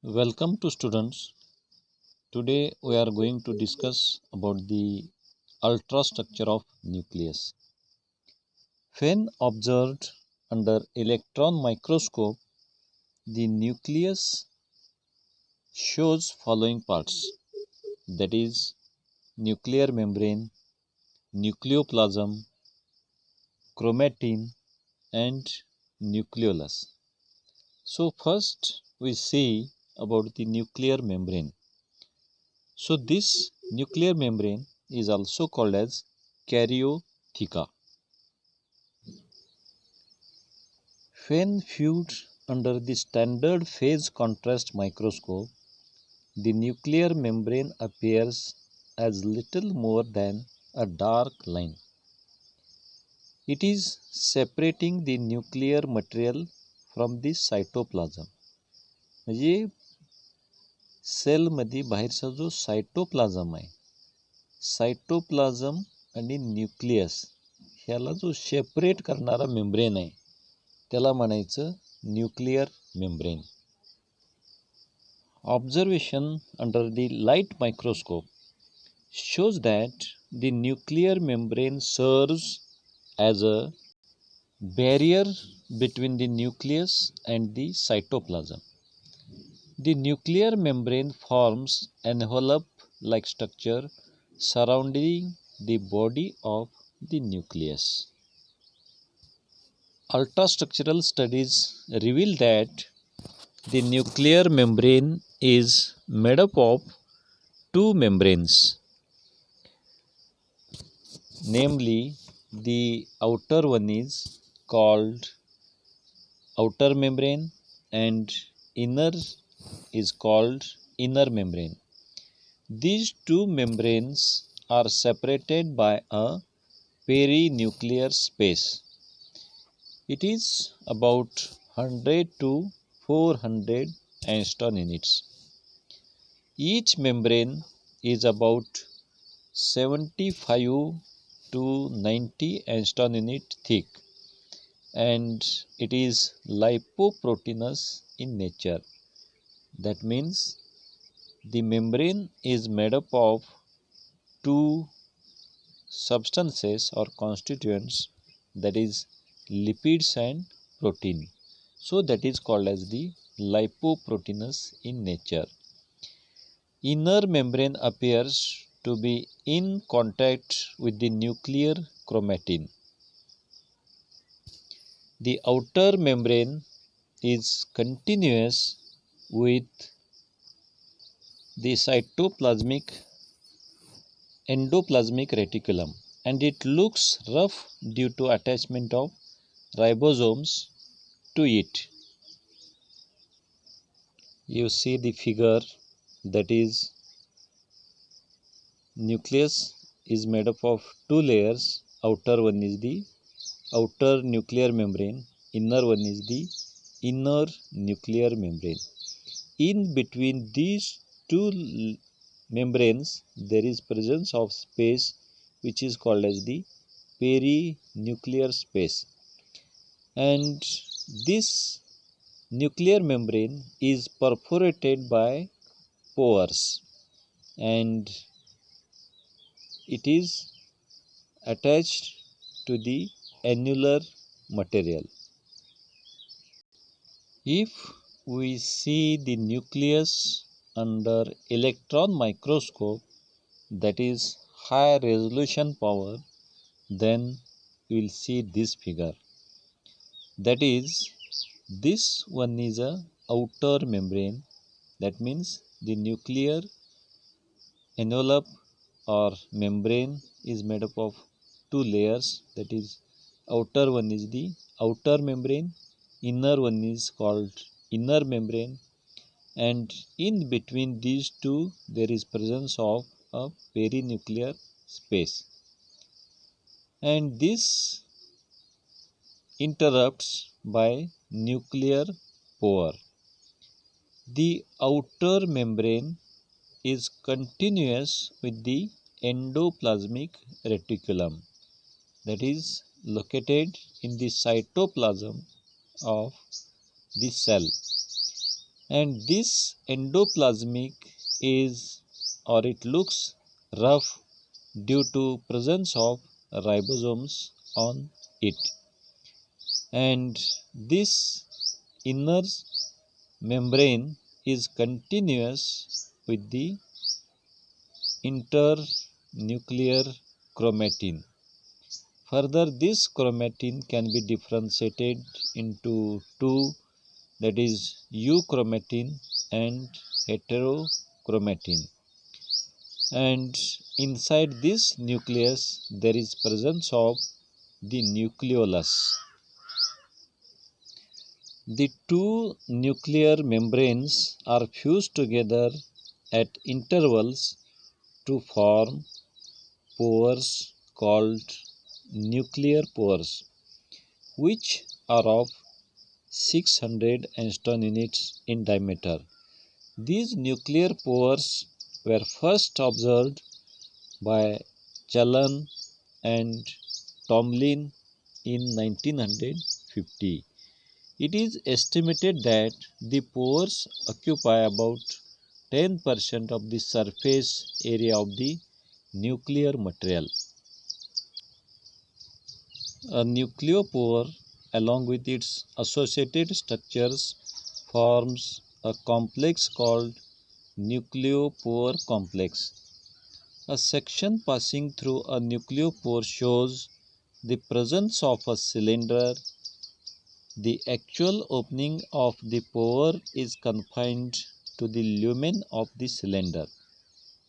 Welcome to students. Today we are going to discuss about the ultrastructure of nucleus. When observed under electron microscope, the nucleus shows following parts, that is nuclear membrane, nucleoplasm, chromatin and nucleolus. So first we see about the nuclear membrane. So this nuclear membrane is also called as karyotheca. When viewed under the standard phase contrast microscope, the nuclear membrane appears as little more than a dark line. It is separating the nuclear material from the cytoplasm. म्हणजे सेलमध्ये बाहेरचा जो cytoplasm आहे, cytoplasm आणि nucleus ह्याला जो separate करणारा membrane आहे त्याला म्हणायचं nuclear membrane. Observation under the light microscope shows that the nuclear membrane serves as a barrier between the nucleus and the cytoplasm. The nuclear membrane forms an envelope-like structure surrounding the body of the nucleus. Ultrastructural studies reveal that the nuclear membrane is made up of two membranes, namely the outer one is called outer membrane and inner is called inner membrane. These two membranes are separated by a perinuclear space. It is about 100 to 400 angstrom units. Each membrane is about 75 to 90 angstrom unit thick and it is lipoproteinous in nature. That means the membrane is made up of two substances or constituents, that is lipids and protein. So that is called as the lipoproteinous in nature. Inner membrane appears to be in contact with the nuclear chromatin. The outer membrane is continuous with the cytoplasmic endoplasmic reticulum and it looks rough due to attachment of ribosomes to it. You see the figure, that is nucleus is made up of two layers. Outer one is the outer nuclear membrane, inner one is the inner nuclear membrane. In between these two membranes there is presence of space which is called as the perinuclear space, and this nuclear membrane is perforated by pores and it is attached to the annular material. If we see the nucleus under electron microscope, that is high resolution power, then we will see this figure. That is, this one is a outer membrane, that means the nuclear envelope or membrane is made up of two layers, that is outer one is the outer membrane, inner one is called inner membrane, and in between these two there is presence of a perinuclear space, and this interrupts by nuclear pore. The outer membrane is continuous with the endoplasmic reticulum, that is located in the cytoplasm of the cell, and this endoplasmic is or it looks rough due to presence of ribosomes on it, and this inner membrane is continuous with the internuclear chromatin. Further, this chromatin can be differentiated into two, that is euchromatin and heterochromatin. And inside this nucleus there is presence of the nucleolus. The two nuclear membranes are fused together at intervals to form pores called nuclear pores, which are of 600 angstrom units in diameter. These nuclear pores were first observed by Challan and Tomlin in 1950. It is estimated that the pores occupy about 10% of the surface area of the nuclear material. A nucleopore, along with its associated structures, forms a complex called nucleopore complex. A section passing through a nucleopore shows the presence of a cylinder. The actual opening of the pore is confined to the lumen of the cylinder.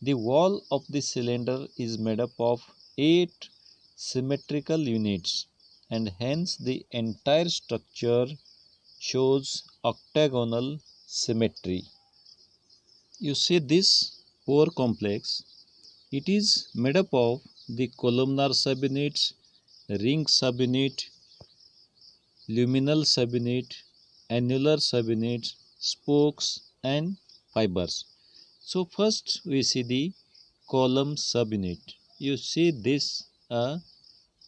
The wall of the cylinder is made up of 8 symmetrical units, and hence the entire structure shows octagonal symmetry. You see this pore complex, it is made up of the columnar subunit, ring subunit, luminal subunit, annular subunit, spokes and fibers. So first we see the column subunit. You see this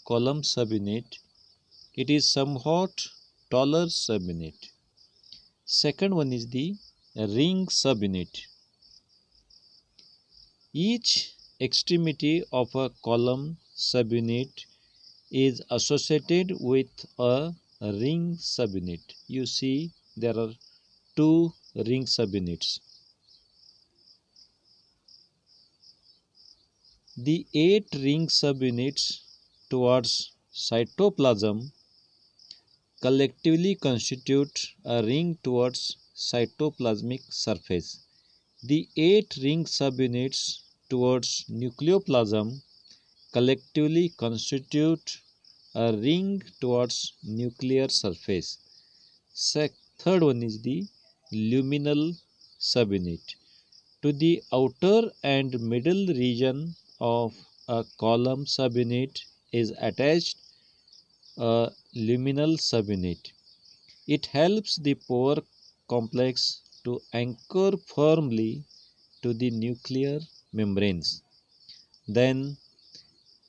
column subunit. It is somewhat taller subunit. Second one is the ring subunit. Each extremity of a column subunit is associated with a ring subunit. You see there are two ring subunits. The 8 ring subunits towards cytoplasm collectively constitute a ring towards cytoplasmic surface. The 8 ring subunits towards nucleoplasm collectively constitute a ring towards nuclear surface. Third one is the luminal subunit. To the outer and middle region of a column subunit is attached a luminal subunit. It helps the pore complex to anchor firmly to the nuclear membranes. Then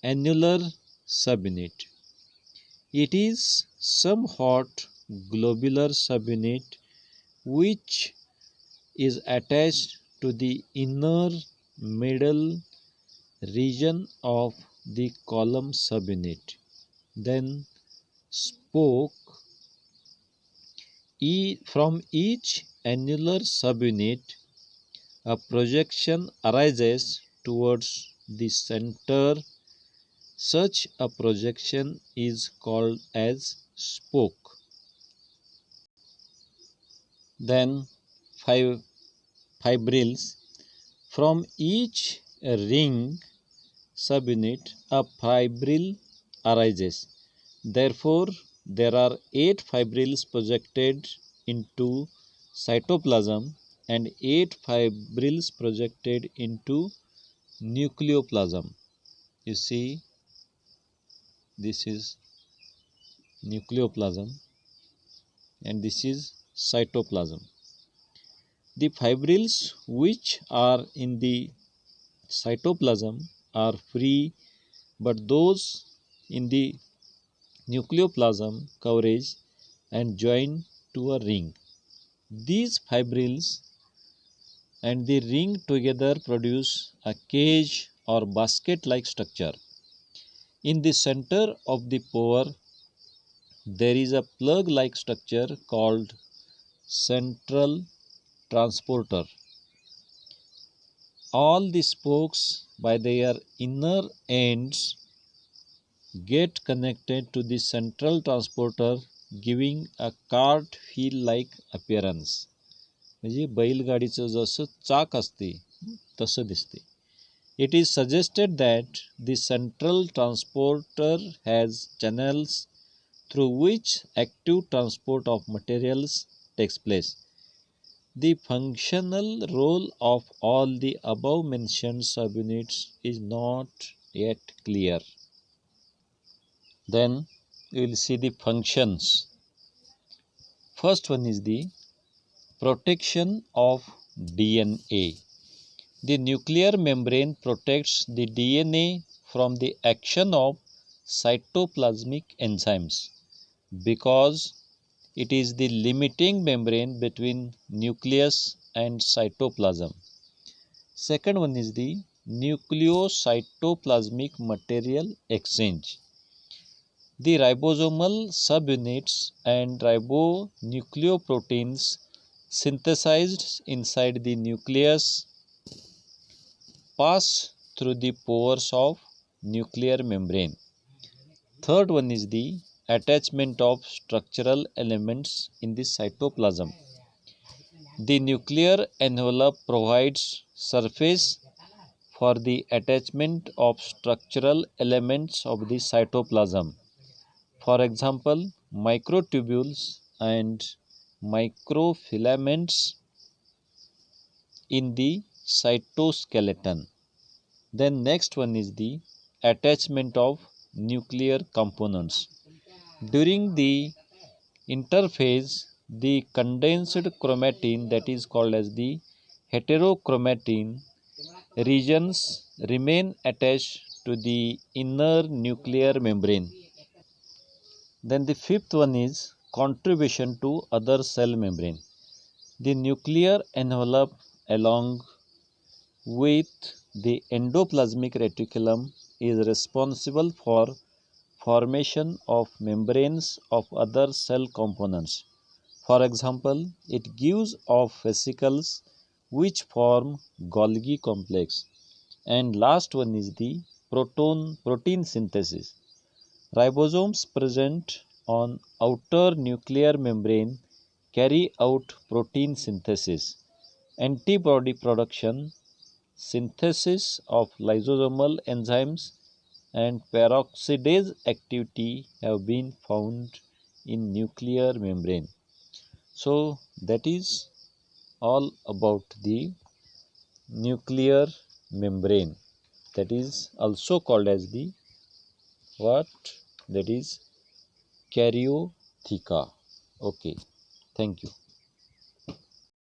annular subunit. It is somewhat globular subunit which is attached to the inner middle region of the column subunit. Then spoke. From each annular subunit a projection arises towards the center. Such a projection is called as spoke. Then fibrils. From each ring subunit a fibril arises. Therefore, there are 8 fibrils projected into cytoplasm and 8 fibrils projected into nucleoplasm. You see, this is nucleoplasm and this is cytoplasm. The fibrils which are in the cytoplasm are free, but those in the nucleoplasm coverage and join to a ring. These fibrils and the ring together produce a cage or basket-like structure. In the center of the pore, there is a plug-like structure called central transporter. All the spokes by their inner ends get connected to the central transporter, giving a cart wheel-like appearance. म्हणजे बैलगाडीचं जसं चाक असते तसं दिसते. It is suggested that the central transporter has channels through which active transport of materials takes place. The functional role of all the above mentioned subunits is not yet clear. Then we will see the functions. First one is the protection of DNA. The nuclear membrane protects the DNA from the action of cytoplasmic enzymes because it is the limiting membrane between nucleus and cytoplasm. Second one is the nucleocytoplasmic material exchange. The ribosomal subunits and ribonucleoproteins synthesized inside the nucleus pass through the pores of nuclear membrane. Third one is the attachment of structural elements in the cytoplasm. The nuclear envelope provides surface for the attachment of structural elements of the cytoplasm. For example, microtubules and microfilaments in the cytoskeleton. Then next one is the attachment of nuclear components. During the interphase, the condensed chromatin, that is called as the heterochromatin regions, remain attached to the inner nuclear membrane. Then the fifth one is contribution to other cell membrane. The nuclear envelope along with the endoplasmic reticulum is responsible for formation of membranes of other cell components. For example, it gives off vesicles which form Golgi complex. And last one is the protein synthesis. Ribosomes present on outer nuclear membrane carry out protein synthesis, antibody production, synthesis of lysosomal enzymes, and peroxidase activity have been found in nuclear membrane. So that is all about the nuclear membrane, that is also called as the what, that is karyotheca. Okay, thank you.